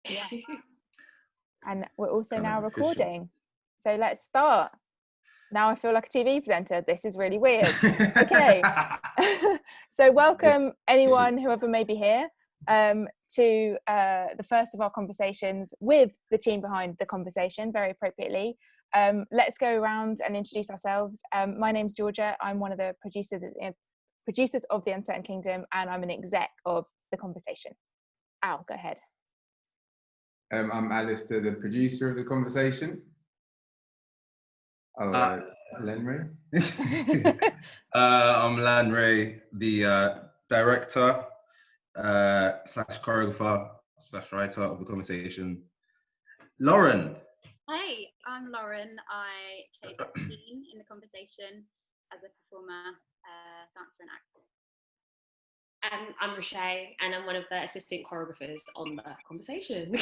Yeah. And we're also kind now of official. recording. So let's start. Now I feel like a TV presenter. This is really weird. Okay. So welcome anyone, whoever may be here, to the first of our conversations with the team behind the conversation, very appropriately. Let's go around and introduce ourselves. My name's Georgia. I'm one of the producers of The Uncertain Kingdom, and I'm an exec of the conversation. Al, go ahead. I'm Alistair, the producer of the conversation. Lanre. I'm Lanre, the director slash choreographer slash writer of the conversation. Lauren. Hey, I'm Lauren. I played Dean in the conversation as a performer, dancer and actor. I'm Rochea, and I'm one of the assistant choreographers on the conversation.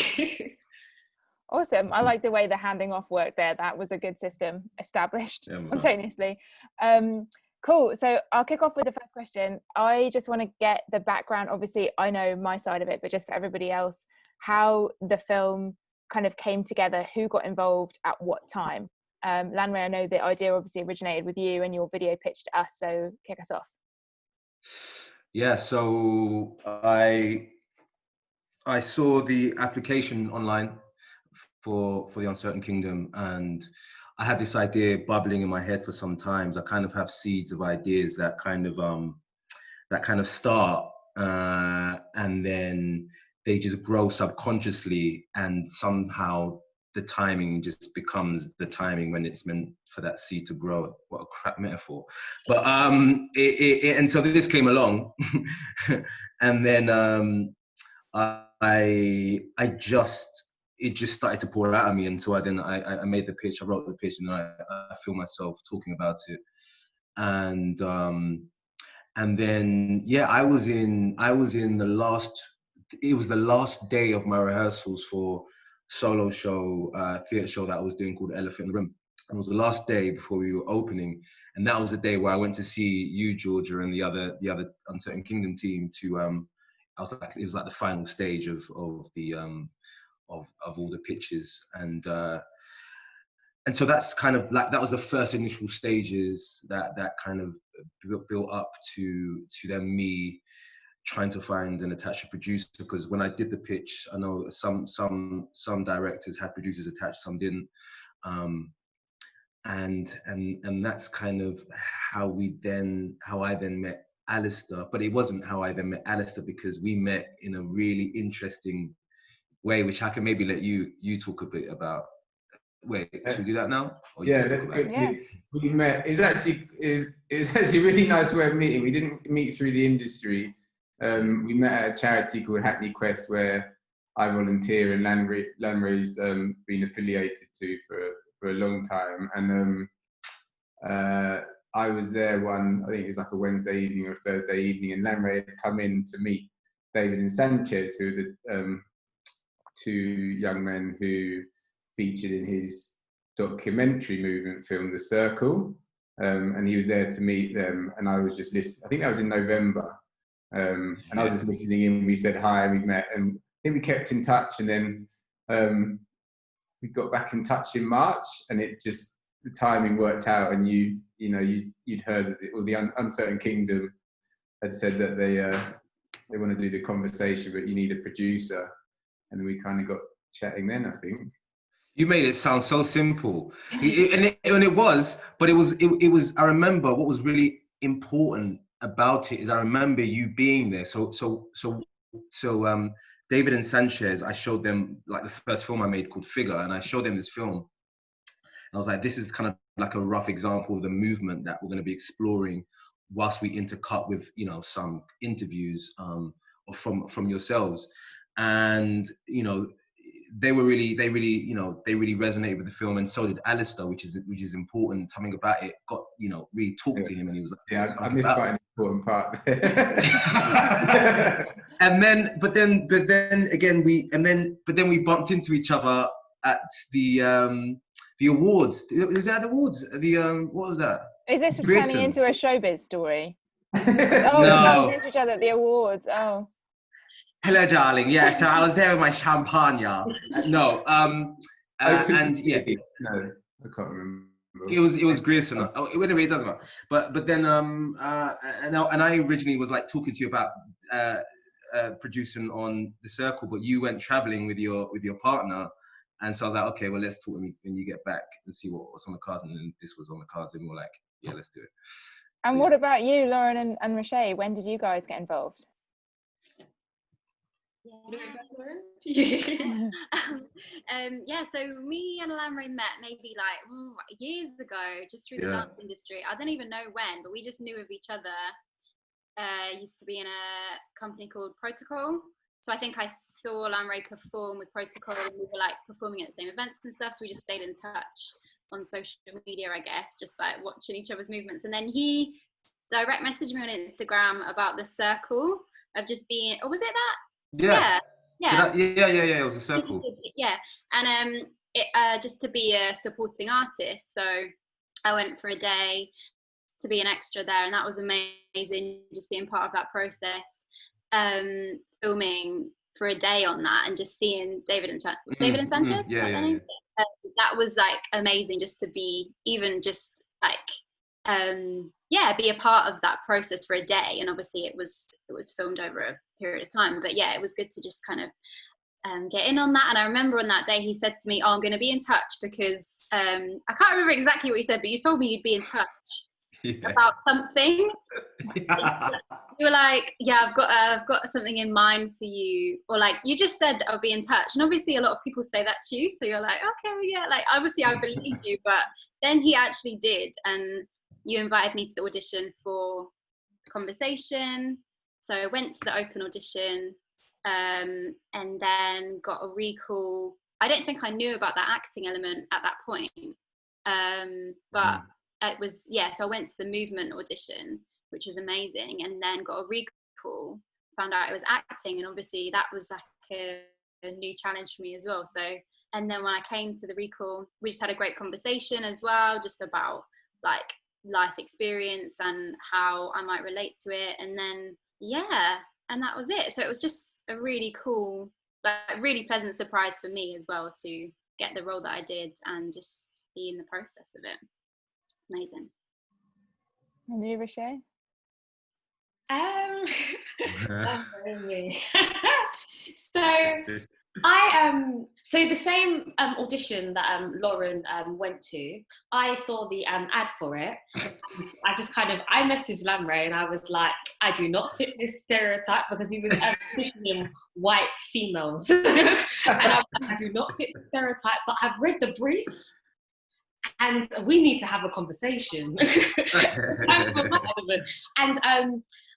Awesome. I like the way the handing off worked there. That was a good system established spontaneously. Cool. So I'll kick off with the first question. I just want to get the background. Obviously, I know my side of it, but just for everybody else, how the film kind of came together, who got involved at what time. Lanre, I know the idea obviously originated with you and your video pitch to us. So kick us off. Yeah, so I saw the application online for The Uncertain Kingdom, and I had this idea bubbling in my head for some time. I kind of have seeds of ideas that kind of start, and then they just grow subconsciously, and somehow the timing just becomes the timing when it's meant for that seed to grow. What a crap metaphor. But and so this came along, and then it just started to pour out of me, and so I made the pitch, I wrote the pitch, and I feel myself talking about it, and then I was in the last. It was the last day of my rehearsals for solo show, theatre show that I was doing called Elephant in the Room. And it was the last day before we were opening, and that was the day where I went to see you, Georgia, and the other Uncertain Kingdom team to. It was like the final stage of the of all the pitches, and so that's kind of like, that was the first initial stages that kind of built up to then me trying to find and attach a producer, because when I did the pitch, I know some directors had producers attached, some didn't, and that's kind of how I then met Alistair. But it wasn't how I then met Alistair, because we met in a really interesting way, which I can maybe let you talk a bit about. Wait, should we do that now? Yeah, that's good. Yeah. We met. It's actually a really nice way of meeting. We didn't meet through the industry. We met at a charity called Hackney Quest, where I volunteer, and Lanre's been affiliated to for a long time. And I was there I think it was like a Wednesday evening or a Thursday evening, and Lanre had come in to meet David and Sanchez, who are the two young men who featured in his documentary movement film, The Circle. And he was there to meet them, and I was just listening. I think that was in November. And I was just listening in. We said hi, we met, and I think we kept in touch, and then we got back in touch in March, and it just, the timing worked out, and you'd heard that the Uncertain Kingdom had said that they want to do the conversation, but you need a producer, and we kind of got chatting then, I think. You made it sound so simple, and it was, but it was. I remember what was really important about it is I remember you being there. So David and Sanchez, I showed them like the first film I made called Figure, and I showed them this film, and I was like, this is kind of like a rough example of the movement that we're going to be exploring, whilst we intercut with some interviews or from yourselves, and they really resonated with the film, and so did Alistair, which is important. Something about it got really talked to him, and he was like, yeah, I missed quite an important part. But then we bumped into each other at the awards. Is that awards? What was that? Is this turning into a showbiz story? Oh, No. we bumped into each other at the awards. Oh. Hello, darling. Yeah, so I was there with my champagne. No, and yeah, no, I can't remember. it was Grierson. Oh, it really doesn't matter. But then and I originally was like talking to you about producing on The Circle, but you went traveling with your partner, and so I was like, okay, well, let's talk when you get back and see what's on the cards. And then this was on the cards, and we were like, yeah, let's do it. And So, what about you, Lauren and Rochea? When did you guys get involved? Yeah, so me and Lanre met maybe like years ago, just through the dance industry. I don't even know when, but we just knew of each other. Used to be in a company called Protocol. So I think I saw Lanre perform with Protocol, and we were like performing at the same events and stuff. So we just stayed in touch on social media, I guess, just like watching each other's movements. And then he direct messaged me on Instagram about The Circle of just being, or was it that? yeah. Yeah. It was a circle. Yeah, and just to be a supporting artist. So I went for a day to be an extra there, and that was amazing. Just being part of that process, filming for a day on that, and just seeing David and Sanchez. That was like amazing. Just to be even just like be a part of that process for a day. And obviously it was filmed over a period of time, but yeah, it was good to just kind of get in on that. And I remember on that day he said to me, I'm going to be in touch because I can't remember exactly what you said, but you told me you'd be in touch about something. You were like, yeah, I've got something in mind for you, or like you just said I'll be in touch. And obviously a lot of people say that to you, so you're like, okay, yeah, like obviously I believe you. But then he actually did, and you invited me to the audition for Conversation. So I went to the open audition, and then got a recall. I don't think I knew about that acting element at that point, but it was, so I went to the movement audition, which was amazing, and then got a recall, found out it was acting, and obviously that was like a new challenge for me as well. So, and then when I came to the recall, we just had a great conversation as well, just about like life experience and how I might relate to it. And then and that was it. So it was just a really cool, like really pleasant surprise for me as well to get the role that I did and just be in the process of it. Amazing. And you, Rochea? So the same audition that Lauren went to, I saw the ad for it. I just I messaged Lanre and I was like, I do not fit this stereotype, because he was auditioning white females. And I do not fit the stereotype, but I've read the brief and we need to have a conversation. And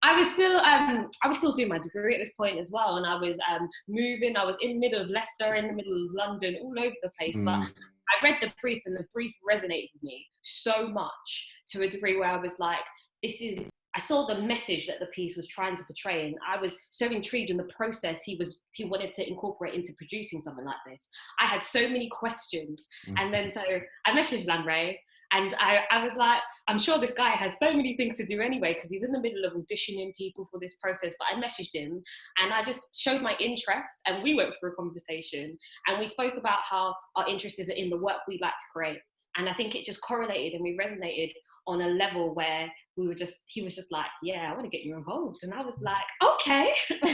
I was still doing my degree at this point as well, and I was moving. I was in the middle of Leicester, in the middle of London, all over the place. But I read the brief, and the brief resonated with me so much, to a degree where I was like, I saw the message that the piece was trying to portray, and I was so intrigued in the process he wanted to incorporate into producing something like this. I had so many questions, and then so I messaged Lanre. And I was like, I'm sure this guy has so many things to do anyway, because he's in the middle of auditioning people for this process. But I messaged him and I just showed my interest, and we went for a conversation, and we spoke about how our interest is in the work we like to create. And I think it just correlated, and we resonated on a level where he was just like, yeah, I want to get you involved. And I was like, okay,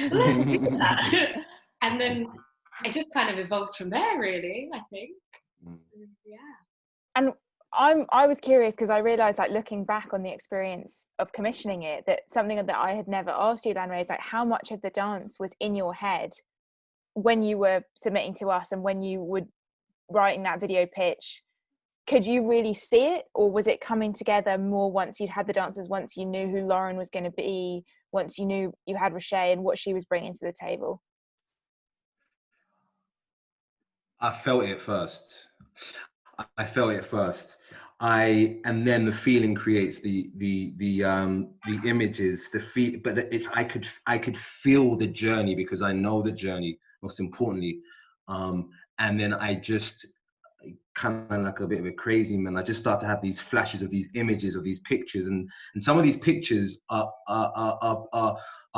let's do that. And then it just kind of evolved from there, really, I think. Yeah. And I was curious, because I realised, like, looking back on the experience of commissioning it, that something that I had never asked you, Lanre, is like, how much of the dance was in your head when you were submitting to us and when you were writing that video pitch? Could you really see it, or was it coming together more once you'd had the dancers, once you knew who Lauren was going to be, once you knew you had Rochea and what she was bringing to the table? I felt it first. And then the feeling creates the images, but I could feel the journey, because I know the journey, most importantly. And then I just, kind of like a bit of a crazy man, I just start to have these flashes of these images, of these pictures, and some of these pictures are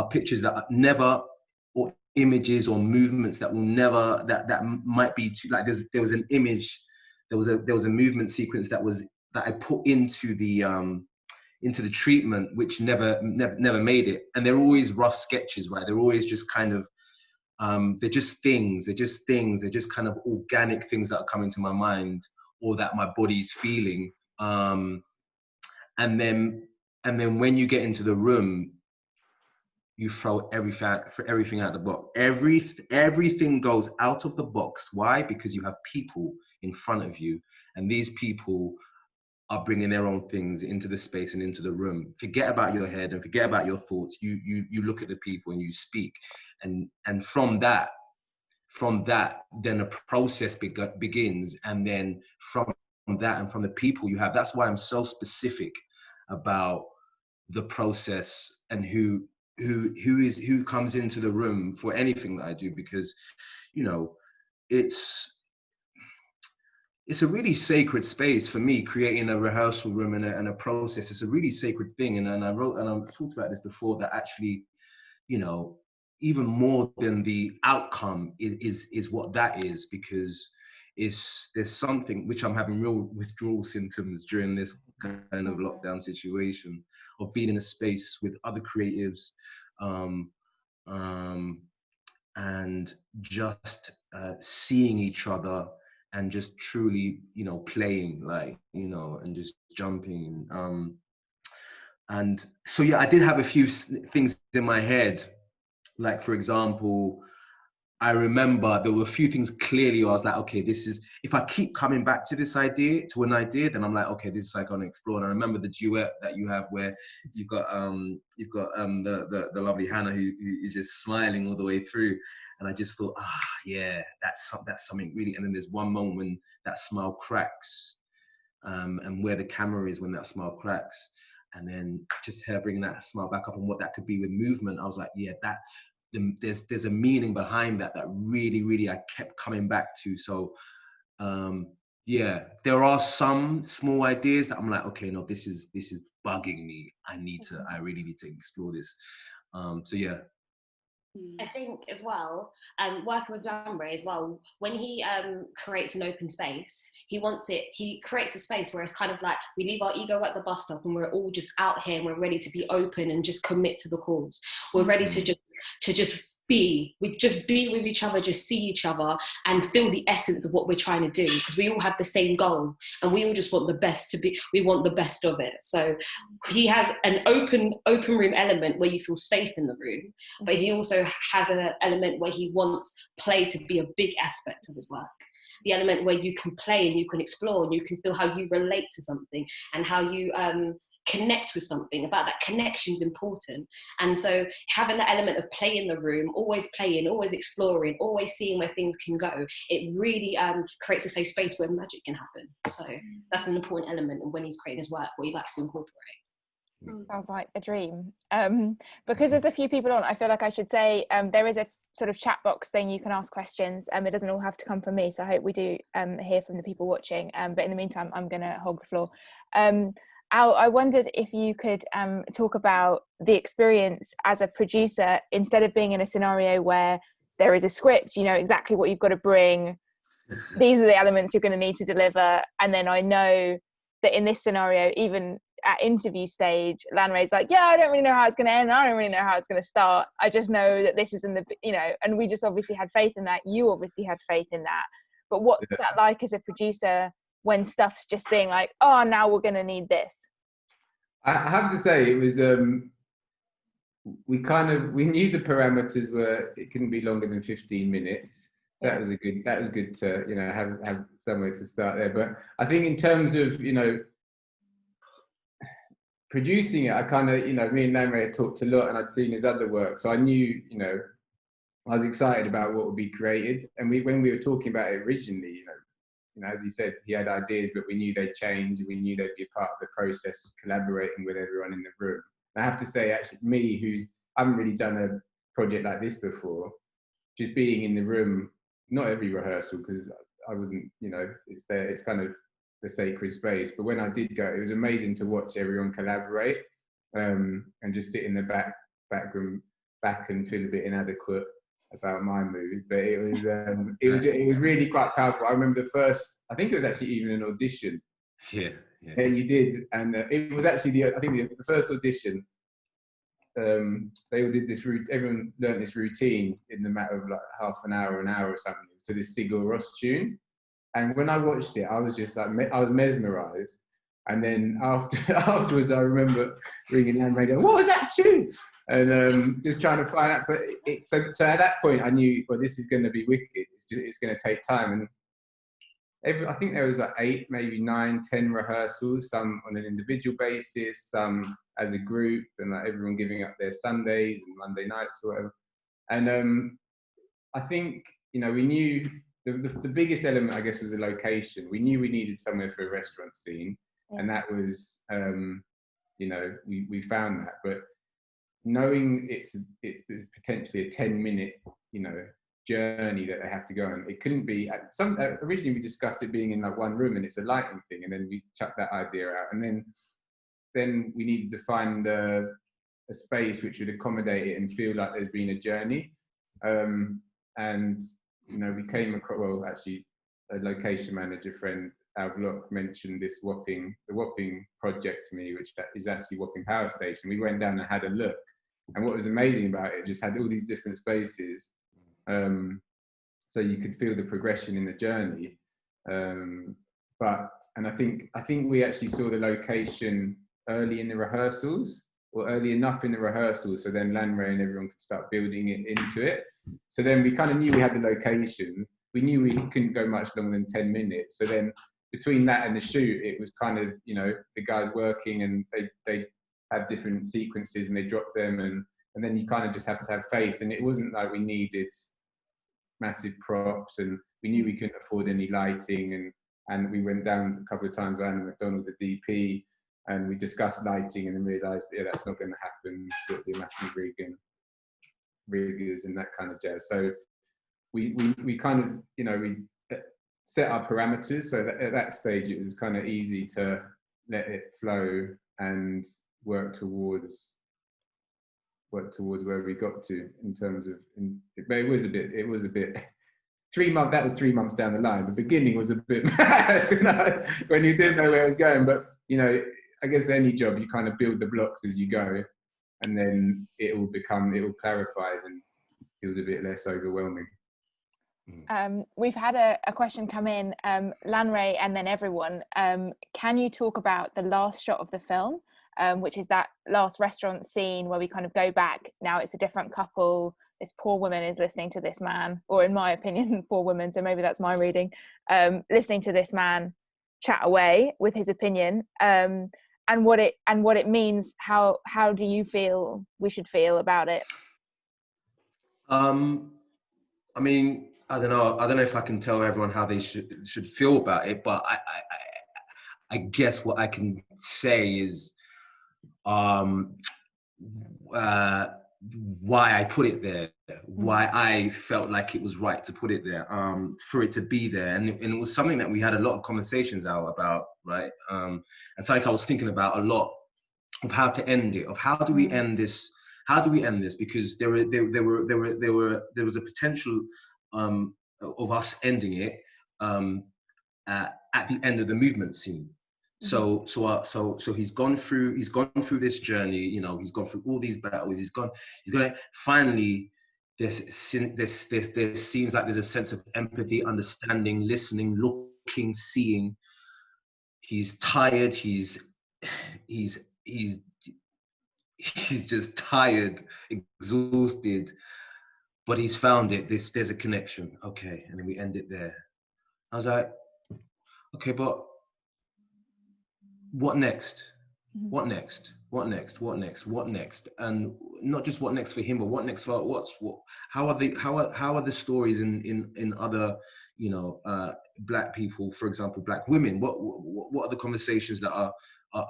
pictures that never, or images or movements that will never, that might be too, like there was an image, there was a movement sequence that I put into the treatment, which never made it. And they're always rough sketches, right? They're always just kind of, they're just kind of organic things that are coming to my mind or that my body's feeling. And then when you get into the room, you throw everything out the box. Everything goes out of the box. Why? Because you have people in front of you, and these people are bringing their own things into the space and into the room. Forget about your head and forget about your thoughts. You look at the people and you speak, and from that, then a process begins. And then from that and from the people you have, that's why I'm so specific about the process and who comes into the room for anything that I do, because, you know, it's a really sacred space for me, creating a rehearsal room and a process. It's a really sacred thing. And I talked about this before, that actually, you know, even more than the outcome is what that is, because there's something which I'm having real withdrawal symptoms during this kind of lockdown situation, of being in a space with other creatives, and just seeing each other and just truly, you know, playing, like, you know, and just jumping. And so, yeah, I did have a few things in my head. Like, for example, I remember there were a few things clearly where I was like, okay, this is, if I keep coming back to this idea, then I'm like, okay, this is like on explore. And I remember the duet that you have where you've got the lovely Hannah who is just smiling all the way through. And I just thought, yeah, that's something really. And then there's one moment when that smile cracks, and where the camera is when that smile cracks. And then just her bringing that smile back up, and what that could be with movement. I was like, yeah, there's a meaning behind that really I kept coming back to. So yeah, there are some small ideas that I'm like, okay, no, this is bugging me. I really need to explore this. So yeah. I think as well, working with Lanre as well, when he creates an open space, he creates a space where it's kind of like we leave our ego at the bus stop and we're all just out here and we're ready to be open and just commit to the cause. We're ready to just be. We just be with each other, just see each other and feel the essence of what we're trying to do, because we all have the same goal and we all just want the best we want the best of it. So he has an open room element where you feel safe in the room, but he also has an element where he wants play to be a big aspect of his work. The element where you can play and you can explore and you can feel how you relate to something and how you connect with something. About that connection is important. And so having the element of play in the room, always playing, always exploring, always seeing where things can go, it really creates a safe space where magic can happen. So that's an important element when he's creating his work, what he likes to incorporate. Sounds like a dream. Because there's a few people on, I feel like I should say there is a sort of chat box thing you can ask questions. It doesn't all have to come from me, so I hope we do hear from the people watching. But in the meantime, I'm going to hog the floor. Al, I wondered if you could talk about the experience as a producer, instead of being in a scenario where there is a script, you know exactly what you've got to bring, these are the elements you're going to need to deliver, and then I know that in this scenario, even at interview stage, Lanre's like, yeah, I don't really know how it's going to end, I don't really know how it's going to start, I just know that this is in the, you know, and we just obviously had faith in that, you obviously had faith in that. But what's that like as a producer when stuff's just being like, oh, now we're going to need this? I have to say, it was we knew the parameters were it couldn't be longer than 15 minutes. So that was good to, you know, have somewhere to start there. But I think in terms of, you know, producing it, I kind of, you know, me and Lanre had talked a lot and I'd seen his other work, so I knew, you know, I was excited about what would be created. And when we were talking about it originally, you know, as he said, he had ideas, but we knew they'd change. We knew they'd be a part of the process, collaborating with everyone in the room. And I have to say, actually, me, I haven't really done a project like this before, just being in the room, not every rehearsal, because I wasn't, you know, it's kind of the sacred space. But when I did go, it was amazing to watch everyone collaborate and just sit in the back and feel a bit inadequate. about my mood, but it was really quite powerful. I remember the first, I think it was actually even an audition. Yeah. That you did, and it was actually I think the first audition. They all did this. Everyone learned this routine in the matter of like half an hour or something to this Sigur Rós tune. And when I watched it, I was just like I was mesmerised. And then afterwards, I remember ringing Lanre, going, "What was that tune?" And just trying to find out. But so at that point, I knew, well, this is going to be wicked. It's going to take time. And I think there was like 8, maybe 9, 10 rehearsals, some on an individual basis, some as a group, and like everyone giving up their Sundays and Monday nights or whatever. And I think, you know, we knew the biggest element, I guess, was the location. We knew we needed somewhere for a restaurant scene, and that was, you know, we found that. But knowing it was potentially a 10-minute, you know, journey that they have to go on. It couldn't be originally we discussed it being in like one room and it's a lighting thing, and then we chucked that idea out, and then we needed to find a space which would accommodate it and feel like there's been a journey. And you know, we came across, well, actually a location manager friend, Al Block, mentioned the Wapping project to me, which is actually Wapping Power Station. We went down and had a look, and what was amazing about it just had all these different spaces. So you could feel the progression in the journey, and I think we actually saw the location early in the rehearsals, or early enough in the rehearsals, so then Lanre and everyone could start building it into it. So then we kind of knew we had the location. We knew we couldn't go much longer than 10 minutes. So then between that and the shoot, it was kind of, you know, the guys working, and they had different sequences and they dropped them, and then you kind of just have to have faith. And it wasn't like we needed massive props, and we knew we couldn't afford any lighting, and we went down a couple of times with Anna McDonald, the DP, and we discussed lighting and then realised, yeah, that's not going to happen. So it'd be a massive rig and riggers and that kind of jazz. So we kind of, you know, we set our parameters, so that at that stage it was kind of easy to let it flow and work towards where we got to in terms of, but it was a bit 3 months, that was 3 months down the line. The beginning was a bit mad, you know, when you didn't know where it was going. But, you know, I guess any job, you kind of build the blocks as you go, and then it will clarifies and feels a bit less overwhelming. We've had a question come in, Lanre and then everyone. Can you talk about the last shot of the film, which is that last restaurant scene where we kind of go back? Now it's a different couple. This poor woman is listening to this man, or in my opinion, poor woman, so maybe that's my reading, listening to this man chat away with his opinion, and what it means. How do you feel we should feel about it? I mean, I don't know if I can tell everyone how they should feel about it, but I guess what I can say is why I put it there, why I felt like it was right to put it there, for it to be there. And it was something that we had a lot of conversations about, right? And something I was thinking about a lot, of how to end it, of how do we end this? How do we end this? Because there was a potential of us ending it at the end of the movement scene. So he's gone through this journey, you know, he's gone through all these battles, he's gonna finally, there seems like there's a sense of empathy, understanding, listening, looking, seeing. He's tired, he's just tired, exhausted, but he's found it. There's a connection. Okay, and then we end it there. I was like, okay, but what next? What next? What next? What next? What next? And not just what next for him, but what next for how are the stories in other, you know, Black people, for example, Black women? What are the conversations that are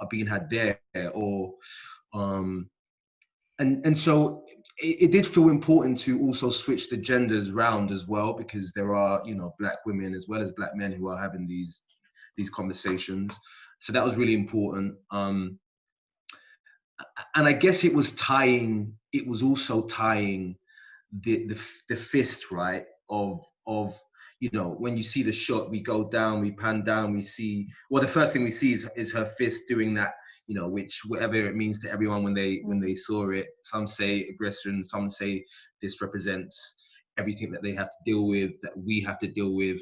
being had there? Or and so it did feel important to also switch the genders round as well, because there are, you know, Black women as well as Black men who are having these conversations. So that was really important. And I guess it was also tying the fist, right, of when you see the shot, we go down, we pan down, we see, well, the first thing we see is her fist doing that, which whatever it means to everyone when they saw it. Some say aggression, some say this represents everything that they have to deal with, that we have to deal with.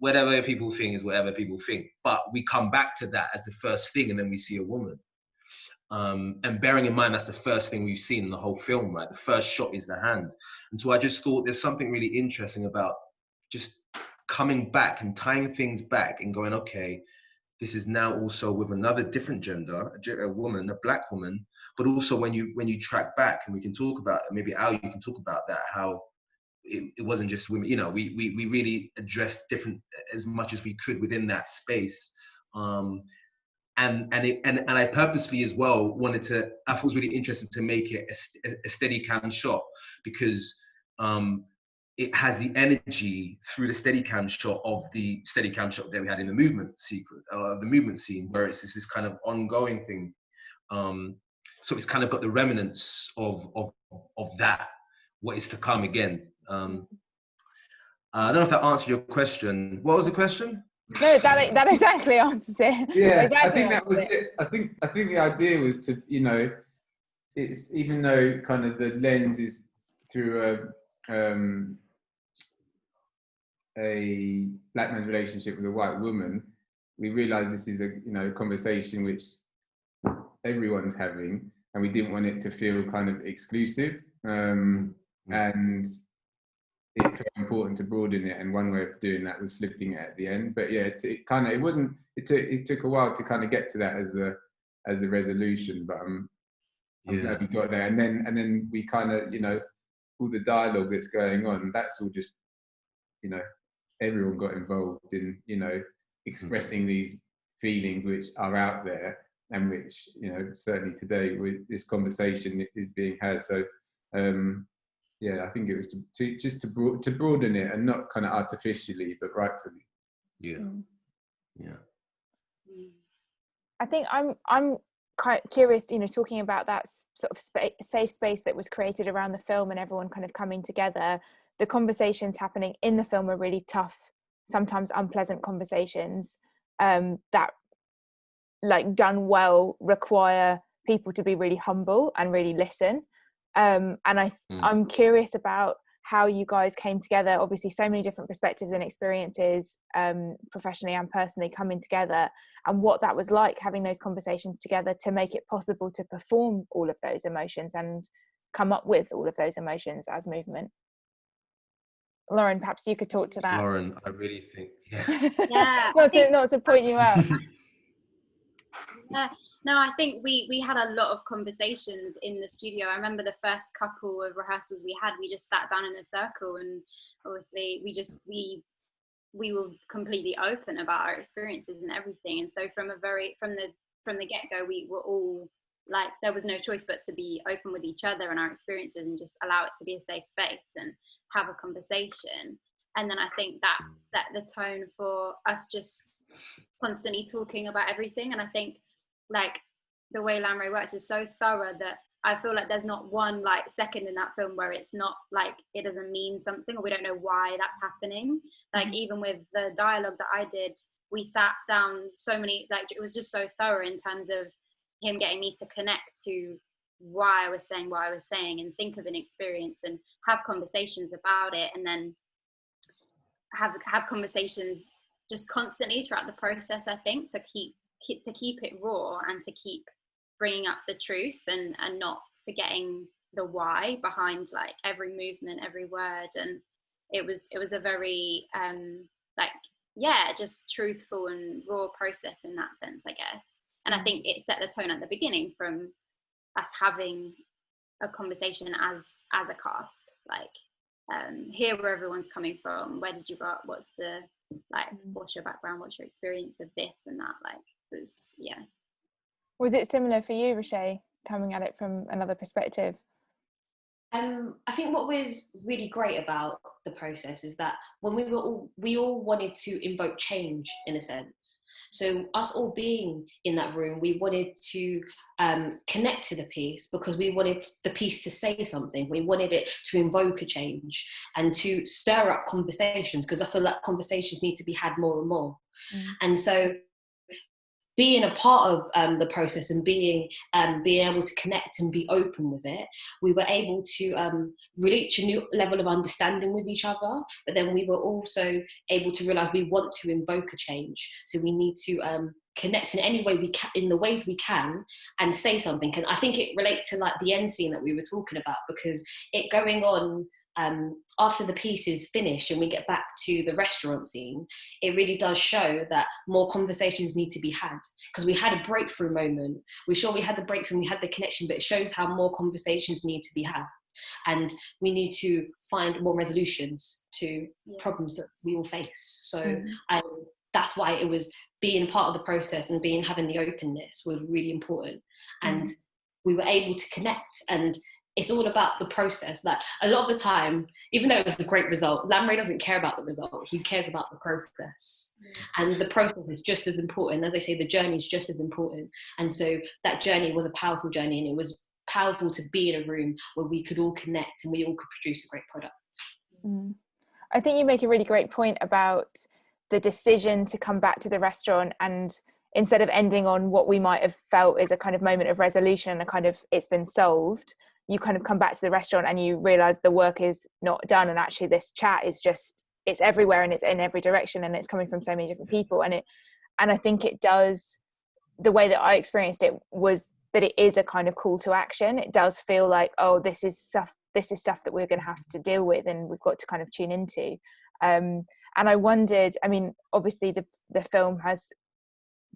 Whatever people think is whatever people think. But we come back to that as the first thing, and then we see a woman. And bearing in mind, that's the first thing we've seen in the whole film, right? The first shot is the hand. And so I just thought there's something really interesting about just coming back and tying things back and going, okay, this is now also with another different gender, a woman, a black woman, but also when you track back, and we can talk about, maybe Al, you can talk about that, how it wasn't just women, we really addressed different as much as we could within that space. And I purposely as well wanted to, I thought it was really interesting to make it a steady cam shot, because it has the energy through the steady cam shot of the steady cam shot that we had in the movement sequence, the movement scene, where it's this kind of ongoing thing. So it's kind of got the remnants of that, what is to come again. I don't know if that answered your question. What was the question? No, that exactly answers it. Yeah, exactly I think that was it. I think the idea was to, it's, even though kind of the lens is through a black man's relationship with a white woman, we realize this is a conversation which everyone's having, and we didn't want it to feel kind of exclusive. And it felt important to broaden it, and one way of doing that was flipping it at the end. But yeah, it took a while to kind of get to that as the resolution, but I'm glad we got there. And then we kind of, all the dialogue that's going on, that's all just, everyone got involved in, expressing these feelings which are out there, and which, certainly today with this conversation is being had. So yeah, I think it was to broaden it, and not kind of artificially, but rightfully. Yeah. I think I'm quite curious, talking about that sort of safe space that was created around the film and everyone kind of coming together. The conversations happening in the film are really tough, sometimes unpleasant conversations that, like, done well, require people to be really humble and really listen. And I'm curious about how you guys came together. Obviously, so many different perspectives and experiences, professionally and personally, coming together, and what that was like, having those conversations together to make it possible to perform all of those emotions and come up with all of those emotions as movement. Lauren, perhaps you could talk to that. Lauren, I really think, yeah. not to point you out. Yeah. No, I think we had a lot of conversations in the studio. I remember the first couple of rehearsals we had, we just sat down in a circle, and obviously we were completely open about our experiences and everything. And so from the get-go, we were all like, there was no choice but to be open with each other and our experiences, and just allow it to be a safe space and have a conversation. And then I think that set the tone for us just constantly talking about everything. And I think, like, the way Lanre works is so thorough that I feel like there's not one like second in that film where it's not like, it doesn't mean something, or we don't know why that's happening. Like, even with the dialogue that I did, we sat down so many, like, it was just so thorough in terms of him getting me to connect to why I was saying what I was saying, and think of an experience and have conversations about it, and then have conversations just constantly throughout the process, I think, to keep it raw and to keep bringing up the truth, and not forgetting the why behind like every movement, every word. And it was a very just truthful and raw process in that sense, I guess. And I think it set the tone at the beginning, from us having a conversation as a cast, like, hear where everyone's coming from, where did you grow up, what's your background, what's your experience of this and that, like, it was, yeah. Was it similar for you, Rochea, coming at it from another perspective? I think what was really great about the process is that when we all wanted to invoke change in a sense. So us all being in that room, we wanted to connect to the piece because we wanted the piece to say something. We wanted it to invoke a change and to stir up conversations, because I feel like conversations need to be had more and more. And so being a part of the process and being able to connect and be open with it, we were able to reach a new level of understanding with each other. But then we were also able to realize we want to invoke a change. So we need to connect in any way we can, in the ways we can, and say something. And I think it relates to like the end scene that we were talking about, because it going on after the piece is finished and we get back to the restaurant scene, it really does show that more conversations need to be had, because we had a breakthrough moment. We're sure we had the breakthrough, we had the connection, but it shows how more conversations need to be had. And we need to find more resolutions to problems that we all face. So that's why it was being part of the process and having the openness was really important. And we were able to connect, and it's all about the process. Like a lot of the time, even though it was a great result, Lanre doesn't care about the result. He cares about the process. And the process is just as important. As I say, the journey is just as important. And so that journey was a powerful journey, and it was powerful to be in a room where we could all connect and we all could produce a great product. I think you make a really great point about the decision to come back to the restaurant, and instead of ending on what we might have felt is a kind of moment of resolution, a kind of it's been solved, you kind of come back to the restaurant and you realize the work is not done, and actually this chat is just, it's everywhere and it's in every direction and it's coming from so many different people. And I think it does, the way that I experienced it was that it is a kind of call to action. It does feel like, oh, this is stuff that we're going to have to deal with and we've got to kind of tune into. And I wondered, I mean, obviously the film has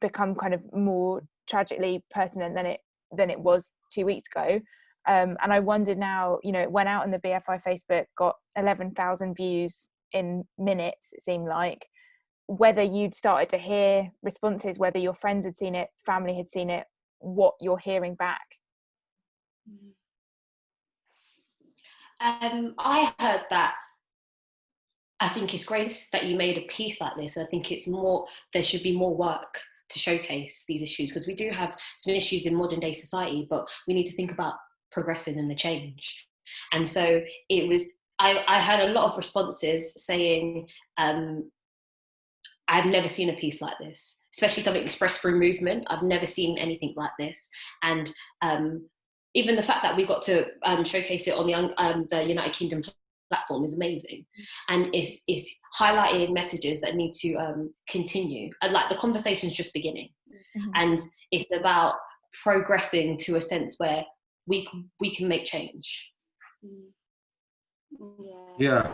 become kind of more tragically pertinent than it was 2 weeks ago. And I wondered now, you know, it went out on the BFI Facebook, got 11,000 views in minutes, it seemed like, whether you'd started to hear responses, whether your friends had seen it, family had seen it, what you're hearing back. I heard that I think it's great that you made a piece like this. I think it's more, there should be more work to showcase these issues, because we do have some issues in modern day society, but we need to think about progressing and the change. And so it was, I had a lot of responses saying, I've never seen a piece like this, especially something expressed through movement. I've never seen anything like this. And even the fact that we got to showcase it on the United Kingdom platform is amazing. And it's highlighting messages that need to continue. And like the conversation's just beginning. And it's about progressing to a sense where we can make change. Yeah,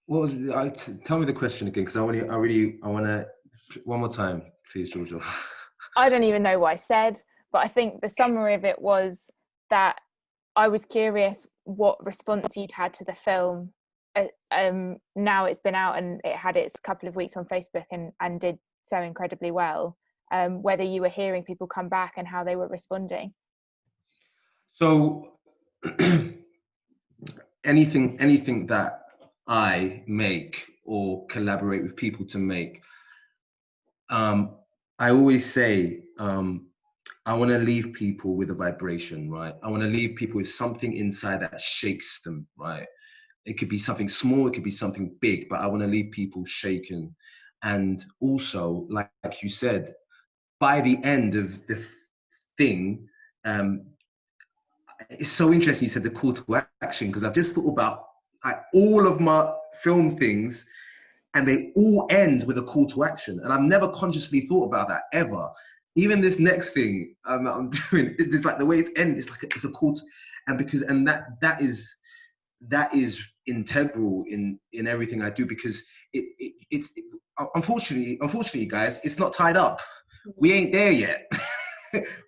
what was it? Tell me the question again, because I want to one more time, please, Georgia. I don't even know what I said, but I think the summary of it was that I was curious what response you'd had to the film. Now it's been out and it had its couple of weeks on Facebook and did so incredibly well. Whether you were hearing people come back and how they were responding. So anything that I make or collaborate with people to make, I always say, I want to leave people with a vibration, right? I want to leave people with something inside that shakes them, right? It could be something small, it could be something big, but I want to leave people shaken. And also, like you said, by the end of the thing, it's so interesting you said the call to action, because I've just thought about all of my film things and they all end with a call to action. And I've never consciously thought about that ever. Even this next thing that I'm doing, it's like the way it's ended, it's like it's a call to, and that is integral in everything I do, because it's unfortunately guys, it's not tied up. We ain't there yet.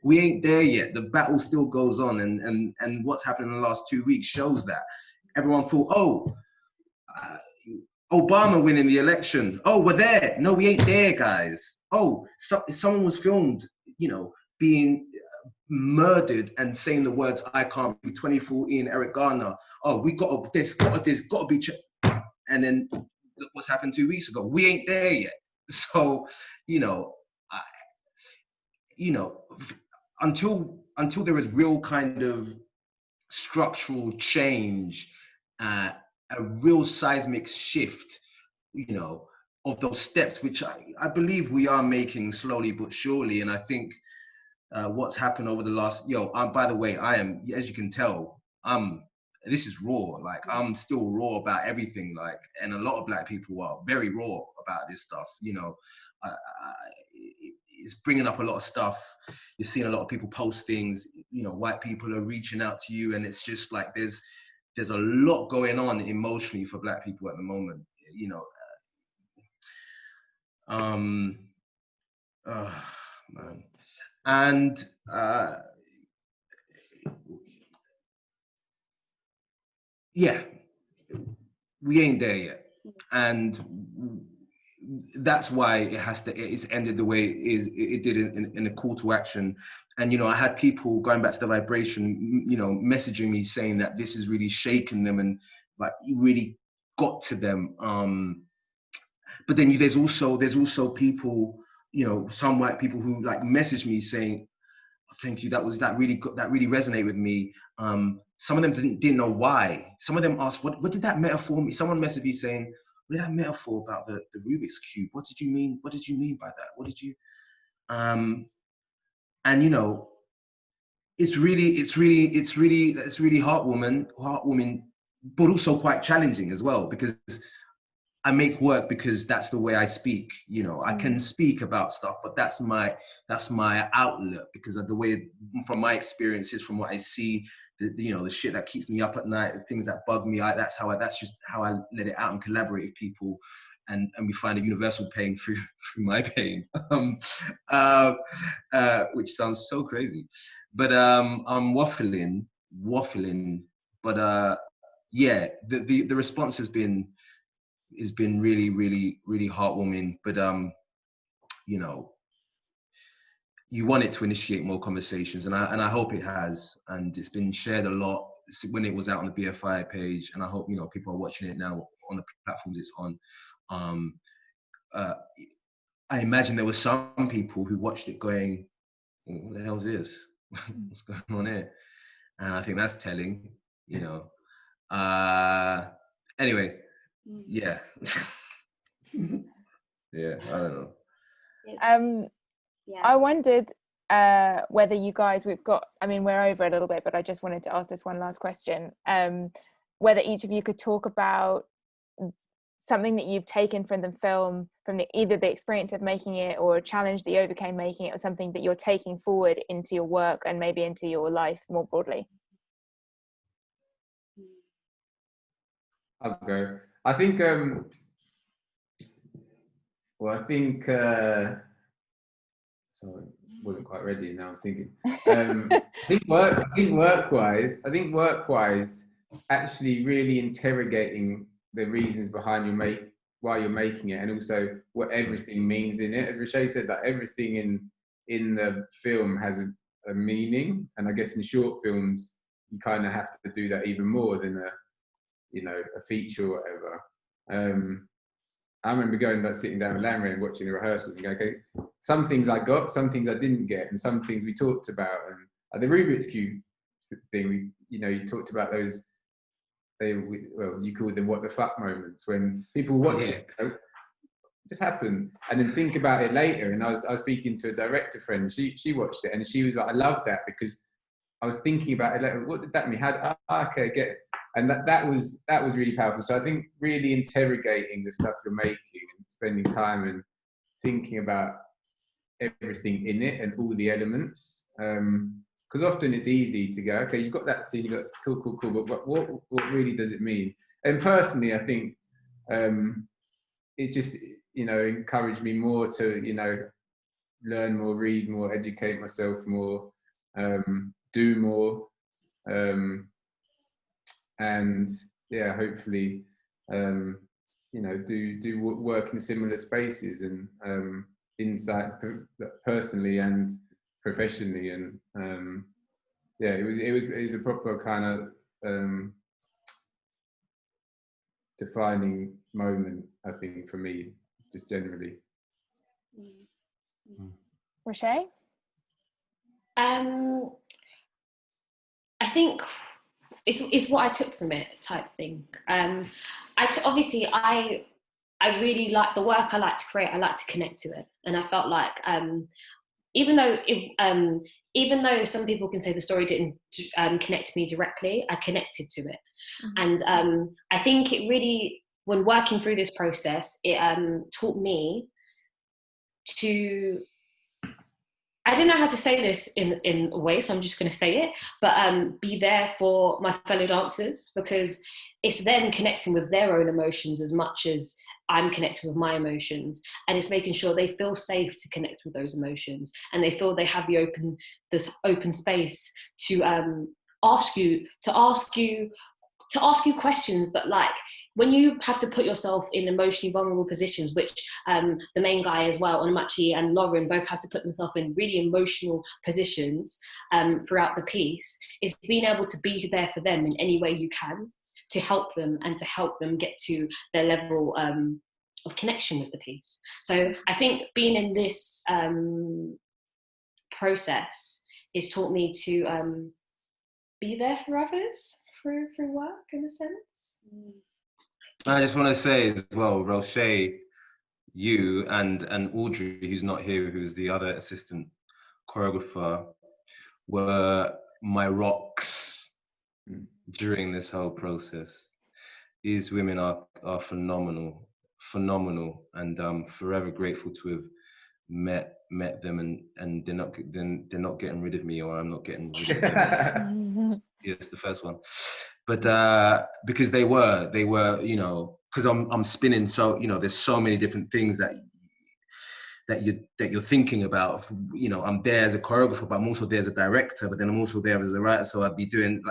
We ain't there yet. The battle still goes on, and what's happened in the last 2 weeks shows that. Everyone thought, Obama winning the election. Oh, we're there. No, we ain't there, guys. Oh, someone was filmed, being murdered and saying the words "I can't be" 2014 Eric Garner. Oh, we got to, there's got to be, and then what's happened 2 weeks ago? We ain't there yet. So, until there is real kind of structural change, a real seismic shift, of those steps, which I believe we are making slowly but surely. And I think what's happened over the last, by the way, I am, as you can tell, this is raw. Like, I'm still raw about everything. Like, and a lot of Black people are very raw about this stuff. It's bringing up a lot of stuff. You're seeing a lot of people post things. White people are reaching out to you, and it's just like there's a lot going on emotionally for Black people at the moment. Man. And we ain't there yet, and that's why it's ended the way it did in a call to action. And I had people going back to the vibration, messaging me saying that this has really shaken them and like really got to them. But then there's also people, some white people who like message me saying, "Thank you, that really resonated with me." Some of them didn't know why. Some of them asked, "What did that metaphor mean?" Someone messaged me saying, "What did that metaphor about the Rubik's cube? What did you mean? What did you mean by that? What did you?" And it's really heartwarming, but also quite challenging as well, because I make work because that's the way I speak. I can speak about stuff, but that's my outlet, because of the way, from my experiences, from what I see, the shit that keeps me up at night, the things that bug me, that's just how I let it out and collaborate with people, and we find a universal pain through my pain, which sounds so crazy, but I'm waffling, but the response has been really, really, really heartwarming. But you want it to initiate more conversations, and I hope it has, and it's been shared a lot when it was out on the BFI page, and I hope people are watching it now on the platforms it's on. I imagine there were some people who watched it going, "What the hell is this? What's going on here?" And I think that's telling. Anyway, yeah. Yeah, I don't know. I wondered whether you guys, we're over a little bit, but I just wanted to ask this one last question. Whether each of you could talk about something that you've taken from the film, from either the experience of making it or a challenge that you overcame making it, or something that you're taking forward into your work and maybe into your life more broadly. I'll go. I think sorry, wasn't quite ready. Now I'm thinking. I think work-wise, actually really interrogating the reasons behind why you're making it, and also what everything means in it. As Rochea said, that everything in the film has a meaning, and I guess in short films you kind of have to do that even more than a feature or whatever. I remember sitting down with Lanre and watching the rehearsals and going, okay, some things I got, some things I didn't get, and some things we talked about. And the Rubik's Cube thing, you talked about those, you called them what the fuck moments, when people watch it, just happen, and then think about it later. And I was speaking to a director friend, she watched it, and she was like, I love that, because I was thinking about it later, what did that mean? Okay, get it. And that was really powerful. So I think really interrogating the stuff you're making and spending time and thinking about everything in it and all the elements. Because often it's easy to go, okay, you've got that scene, you've got cool, but what really does it mean? And personally, I think it just encouraged me more to learn more, read more, educate myself more, do more. And yeah, hopefully, do work in similar spaces and inside personally and professionally, and yeah, it was a proper kind of defining moment, I think, for me, just generally. Rochea? I think it's what I took from it, type thing. Obviously I really like the work I like to create. I like to connect to it, and I felt like even though some people can say the story didn't connect to me directly, I connected to it. And I think it really, when working through this process, it taught me to, I don't know how to say this in a way, so I'm just going to say it, but be there for my fellow dancers, because it's them connecting with their own emotions as much as I'm connecting with my emotions, and it's making sure they feel safe to connect with those emotions, and they feel they have this open space to ask you questions. But like, when you have to put yourself in emotionally vulnerable positions, which the main guy as well, Onamachi and Lauren, both have to put themselves in really emotional positions throughout the piece, is being able to be there for them in any way you can, to help them and to help them get to their level of connection with the piece. So I think being in this process has taught me to be there for others through work, in a sense. I just want to say as well, Rochea, you and Audrey, who's not here, who's the other assistant choreographer, were my rocks during this whole process. These women are phenomenal, and I'm forever grateful to have met them, and they're not getting rid of me, or I'm not getting rid of them. Yes, the first one. But because they were, you know, because I'm spinning, so, you know, there's so many different things that you're thinking about. You know, I'm there as a choreographer, but I'm also there as a director, but then I'm also there as a writer. So I'd be doing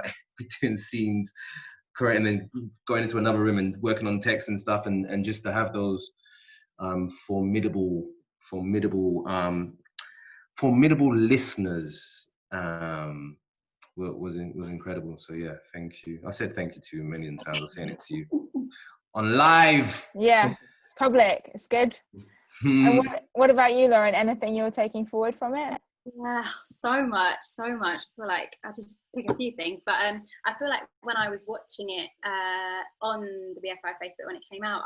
scenes, correct, and then going into another room and working on text and stuff, and just to have those formidable listeners was incredible. So yeah, thank you. I said thank you to you a million times. I'm saying it to you on live. Yeah, it's public. It's good. And what about you, Lauren? Anything you're taking forward from it? Yeah, so much. I feel like I'll just pick a few things, but I feel like when I was watching it on the BFI Facebook when it came out,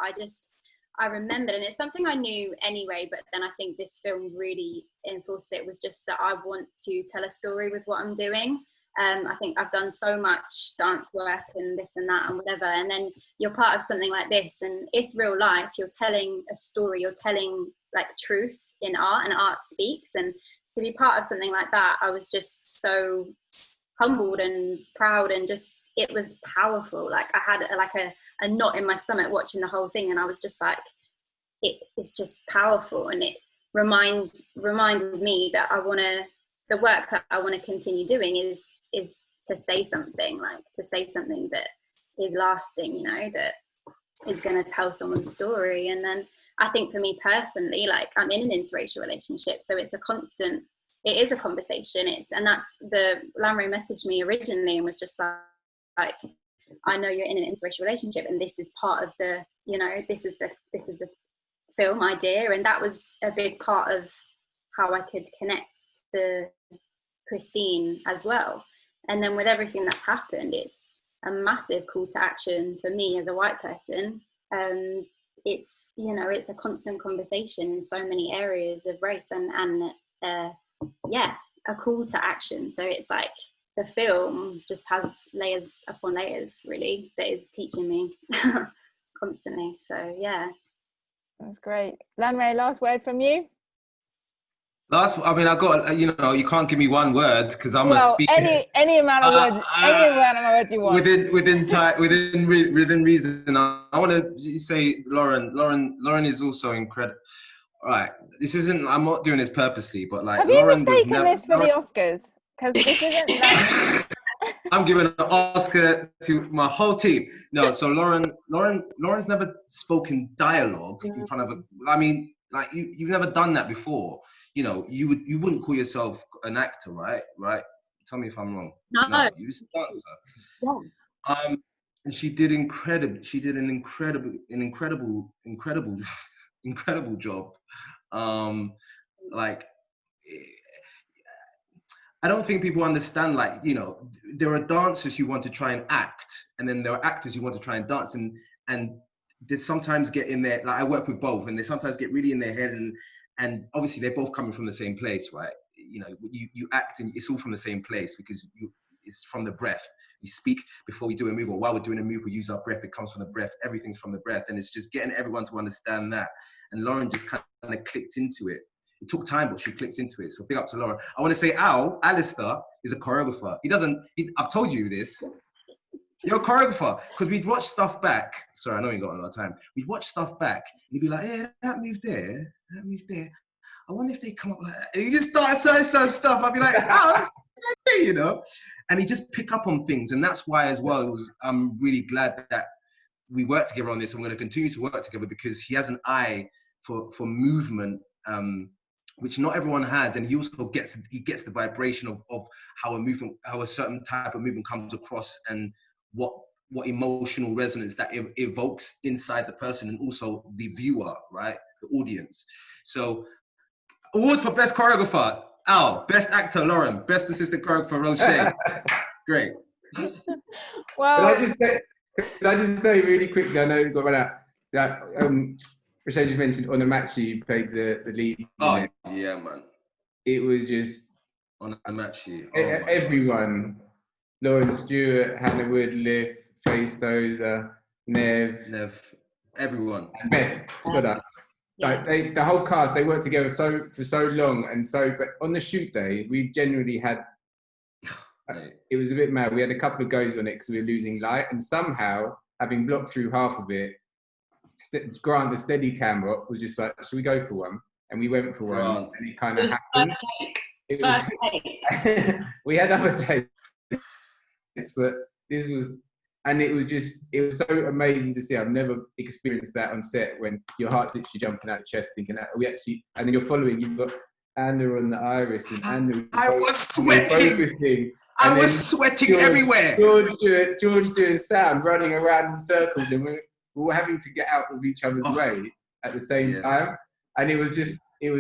I remembered, and it's something I knew anyway, but then I think this film really enforced it, was just that I want to tell a story with what I'm doing. I think I've done so much dance work and this and that and whatever, and then you're part of something like this, and it's real life. You're telling a story, you're telling like truth in art, and art speaks. And to be part of something like that, I was just so humbled and proud, and just, it was powerful. Like, I had a knot in my stomach watching the whole thing, and I was just like, it's just powerful, and it reminded me that the work that I want to continue doing is to say something, that is lasting, you know, that is going to tell someone's story. And then I think for me personally, like, I'm in an interracial relationship, so it is a conversation. And that's Lanre messaged me originally and was just like, I know you're in an interracial relationship, and this is part of the, you know, this is the film idea. And that was a big part of how I could connect to Christine as well. And then with everything that's happened, it's a massive call to action for me as a white person. It's, you know, it's a constant conversation in so many areas of race, and a call to action. So it's like the film just has layers upon layers, really, that is teaching me constantly. So yeah. That's great. Lanre, last word from you? I got, you know, you can't give me one word because I'm a speaker. Any amount of words you want. Within reason. I want to say Lauren is also incredible. All right, I'm not doing this purposely, but like, have Lauren you mistaken this for the Oscars? Because this isn't like... I'm giving an Oscar to my whole team. No, so Lauren's never spoken dialogue in front of I mean, like, you've never done that before. you know, you wouldn't call yourself an actor, right? Tell me if I'm wrong. No. You was a dancer. Yeah. And she did an incredible job. Like, I don't think people understand, like, you know, there are dancers who want to try and act, and then there are actors who want to try and dance, and they sometimes get in there, like I work with both, and they sometimes get really in their head, and obviously they're both coming from the same place, right? You know, you act, and it's all from the same place, because it's from the breath. We speak before we do a move, or while we're doing a move, we use our breath. It comes from the breath. Everything's from the breath, and it's just getting everyone to understand that. And Lauren just kind of clicked into it. It took time, but she clicked into it. So big up to Lauren. I want to say, Alistair is a choreographer. I've told you this. You're a choreographer, because we'd watch stuff back. Sorry, I know you got a lot of time. We'd watch stuff back. You'd be like, yeah, that move there. I wonder if they come up like that. And you just start saying stuff. I'd be like, that's okay, you know. And he just pick up on things, and that's why as well. I'm really glad that we work together on this. I'm going to continue to work together, because he has an eye for movement, which not everyone has, and he also gets the vibration of how a certain type of movement comes across, and what emotional resonance that evokes inside the person, and also the viewer, right, the audience. So, award for best choreographer, Al. Best actor, Lauren. Best assistant choreographer, Rochea. Great. Well, Can I just say really quickly? I know we've got to run out. That Rochea just mentioned Onamachi played the lead. Oh yeah, man. It was just Onamachi. Everyone. Lauren Stewart, Hannah Woodliff, Faye Stozer, Nev, everyone. And Beth Stoddard. Like the whole cast, they worked together for so long, but on the shoot day, we generally had. It was a bit mad. We had a couple of goes on it because we were losing light, and somehow, having blocked through half of it, Grant, the steady camera, was just like, "Should we go for one?" And we went for one, and it kind of happened. First take. We had other takes, but this was, and it was so amazing to see. I've never experienced that on set, when your heart's literally jumping out of your chest, thinking, and then you're following. You've got Anna on the iris, and Anna. I was sweating. I was sweating everywhere. George doing sound, running around in circles, and we were having to get out of each other's way at the same time. And it was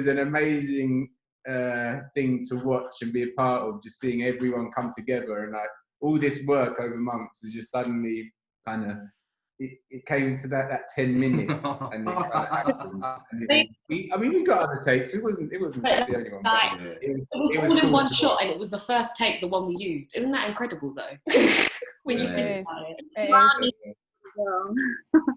an amazing thing to watch and be a part of, just seeing everyone come together, and like all this work over months is just suddenly kind of, it came to that 10 minutes, and it kind of happened. And we got other takes. It wasn't the only one. Like, it was all in one shot, and it was the first take, the one we used. Isn't that incredible, though? When you think about it.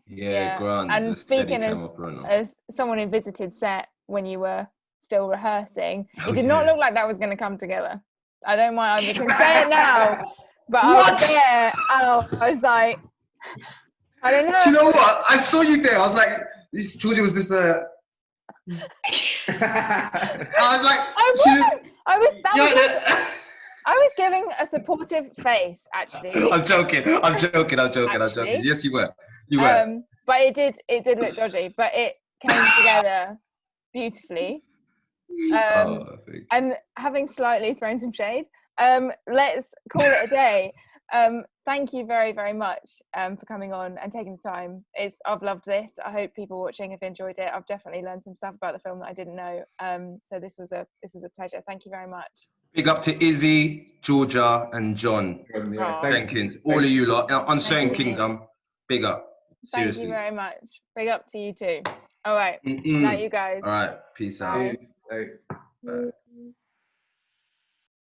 Yeah, Grant. And speaking as someone who visited set when you were still rehearsing, it did not look like that was going to come together. I don't mind, I can say it now, but I was there. I was like, I don't know. Do you know what? I saw you there. I was like, Georgia, was this the... I was like... I was giving a supportive face, actually. I'm joking. Yes, you were. But it did look dodgy, but it came together beautifully. And having slightly thrown some shade, let's call it a day. Thank you very, very much for coming on and taking the time. I've loved this. I hope people watching have enjoyed it. I've definitely learned some stuff about the film that I didn't know. So this was a pleasure. Thank you very much. Big up to Izzy, Georgia, and John Jenkins. All of you lot. Uncertain Kingdom. Big up. Seriously. Thank you very much. Big up to you too. All right. Night, you guys. All right. Peace out. Bye.